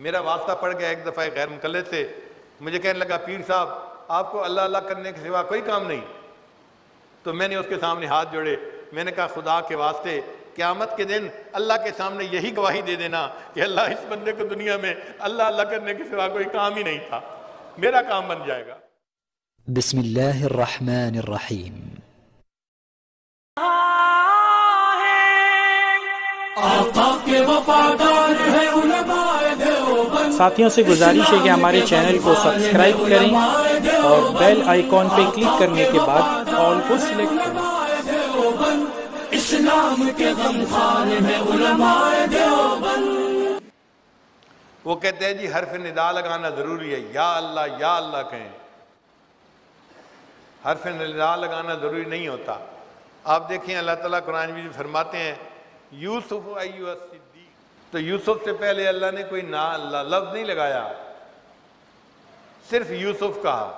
میرا واسطہ پڑ گیا ایک دفعہ غیر مقلد سے، مجھے کہنے لگا پیر صاحب آپ کو اللہ اللہ کرنے کے سوا کوئی کام نہیں؟ تو میں نے اس کے سامنے ہاتھ جوڑے، میں نے کہا خدا کے واسطے قیامت کے دن اللہ کے سامنے یہی گواہی دے دینا کہ اللہ اس بندے کو دنیا میں اللہ اللہ کرنے کے سوا کوئی کام ہی نہیں تھا، میرا کام بن جائے گا۔ بسم اللہ الرحمن الرحیم۔ آقا کے وفادار ہے علماء دیوبند، ساتھیوں سے گزارش ہے کہ ہمارے چینل کو سبسکرائب کریں اور بیل آئیکن پہ کلک کرنے کے بعد آل کو سلیکٹ کریں۔ علماء دیوبند اسلام کے غمخوار ہے علماء دیوبند۔ وہ کہتے ہیں جی حرف ندا لگانا ضروری ہے، یا اللہ کہیں۔ حرف ندا لگانا ضروری نہیں ہوتا۔ آپ دیکھیں اللہ تعالیٰ قرآن میں فرماتے ہیں یوسف ایھا الصدیق، تو یوسف سے پہلے اللہ نے کوئی لفظ نہیں لگایا، صرف یوسف کہا۔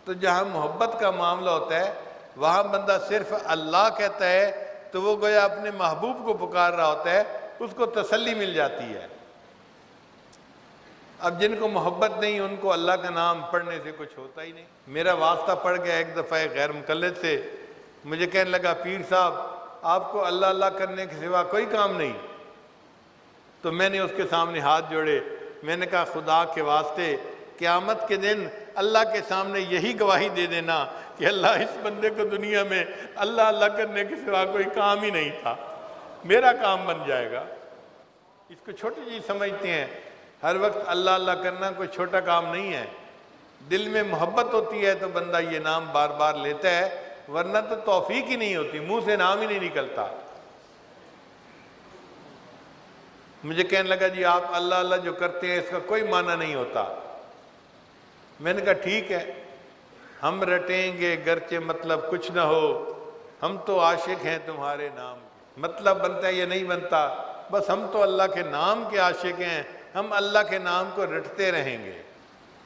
تو جہاں محبت کا معاملہ ہوتا ہے وہاں بندہ صرف اللہ کہتا ہے تو وہ گویا اپنے محبوب کو پکار رہا ہوتا ہے، اس کو تسلی مل جاتی ہے۔ اب جن کو محبت نہیں ان کو اللہ کا نام پڑھنے سے کچھ ہوتا ہی نہیں۔ میرا واسطہ پڑ گیا ایک دفعہ غیر مقلد سے، مجھے کہنے لگا پیر صاحب آپ کو اللہ اللہ کرنے کے سوا کوئی کام نہیں؟ تو میں نے اس کے سامنے ہاتھ جوڑے، میں نے کہا خدا کے واسطے قیامت کے دن اللہ کے سامنے یہی گواہی دے دینا کہ اللہ اس بندے کو دنیا میں اللہ اللہ کرنے کے سوا کوئی کام ہی نہیں تھا، میرا کام بن جائے گا۔ اس کو چھوٹی چیز سمجھتے ہیں، ہر وقت اللہ اللہ کرنا کوئی چھوٹا کام نہیں ہے۔ دل میں محبت ہوتی ہے تو بندہ یہ نام بار بار لیتا ہے، ورنہ تو توفیق ہی نہیں ہوتی، منہ سے نام ہی نہیں نکلتا۔ مجھے کہنے لگا جی آپ اللہ اللہ جو کرتے ہیں اس کا کوئی معنی نہیں ہوتا۔ میں نے کہا ٹھیک ہے، ہم رٹیں گے گرچہ مطلب کچھ نہ ہو، ہم تو عاشق ہیں تمہارے نام، مطلب بنتا ہے یا نہیں بنتا، بس ہم تو اللہ کے نام کے عاشق ہیں، ہم اللہ کے نام کو رٹتے رہیں گے۔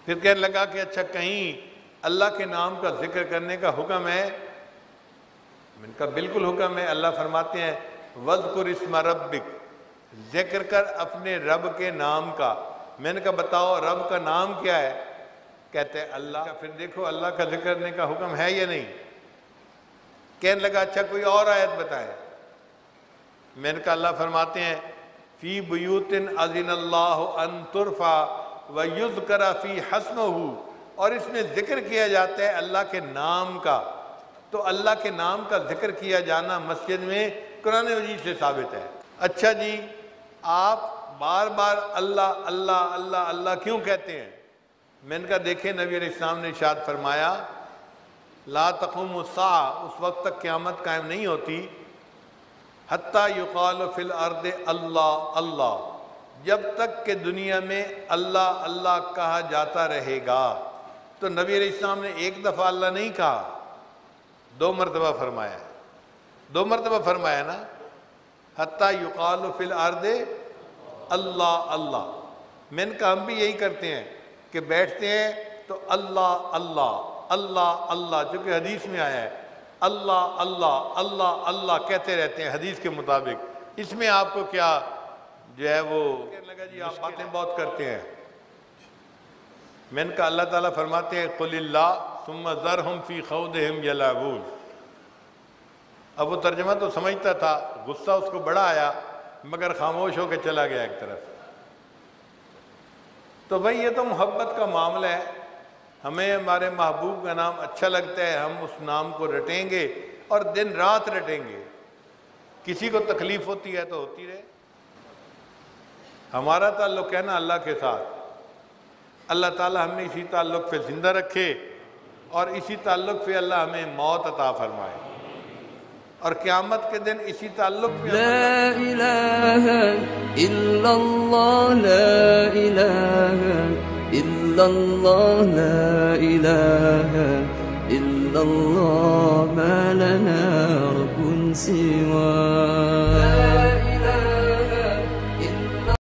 پھر کہنے لگا کہ اچھا کہیں اللہ کے نام کا ذکر کرنے کا حکم ہے؟ میں نے کہا بالکل حکم ہے۔ اللہ فرماتے ہیں وَاذْكُرِ اسْمَ رَبِّكَ، ذکر کر اپنے رب کے نام کا۔ میں نے کہا بتاؤ رب کا نام کیا ہے؟ کہتے ہیں اللہ۔ پھر دیکھو اللہ کا ذکر کرنے کا حکم ہے یا نہیں؟ کہنے لگا اچھا کوئی اور آیت بتائیں۔ میں نے کہا اللہ فرماتے ہیں فی بیوت اذن اللہ ان ترفع ویذکر فی حسمہ، اور اس میں ذکر کیا جاتا ہے اللہ کے نام کا۔ تو اللہ کے نام کا ذکر کیا جانا مسجد میں قرآن مجید سے ثابت ہے۔ اچھا جی آپ بار بار اللہ اللہ اللہ اللہ کیوں کہتے ہیں؟ میں نے کہا دیکھیں نبی علیہ السلام نے ارشاد فرمایا لا تقوم الساعہ، اس وقت تک قیامت قائم نہیں ہوتی حتیٰ یقال فی الارض اللہ اللہ، جب تک کہ دنیا میں اللہ اللہ کہا جاتا رہے گا۔ تو نبی علیہ السلام نے ایک دفعہ اللہ نہیں کہا، 2 مرتبہ فرمایا، 2 مرتبہ فرمایا نا، حتیٰ یقال فی الارض اللہ اللہ۔ میں نے کہا ہم بھی یہی کرتے ہیں کہ بیٹھتے ہیں تو اللہ اللہ اللہ اللہ، جو کہ حدیث میں آیا ہے اللہ اللہ اللہ اللہ کہتے رہتے ہیں حدیث کے مطابق۔ اس میں آپ کو کیا جو ہے وہ کہنے لگا جی آپ باتیں بہت کرتے ہیں۔ میں نے کہا اللہ تعالیٰ فرماتے ہیں قل اللہ ثم ذرہم فی خوضہم یلعبون۔ اب وہ ترجمہ تو سمجھتا تھا، غصہ اس کو بڑا آیا مگر خاموش ہو کے چلا گیا ایک طرف۔ تو بھائی یہ تو محبت کا معاملہ ہے، ہمیں ہمارے محبوب کا نام اچھا لگتا ہے، ہم اس نام کو رٹیں گے اور دن رات رٹیں گے۔ کسی کو تکلیف ہوتی ہے تو ہوتی رہے، ہمارا تعلق ہے نا اللہ کے ساتھ۔ اللہ تعالیٰ ہمیں اسی تعلق پہ زندہ رکھے اور اسی تعلق پہ اللہ ہمیں موت عطا فرمائے، اور قیامت کے دن اسی تعلق پہ لا الہ الا اللہ، لا الہ الا اللہ، لا الہ الا اللہ، ما لنا رب سوا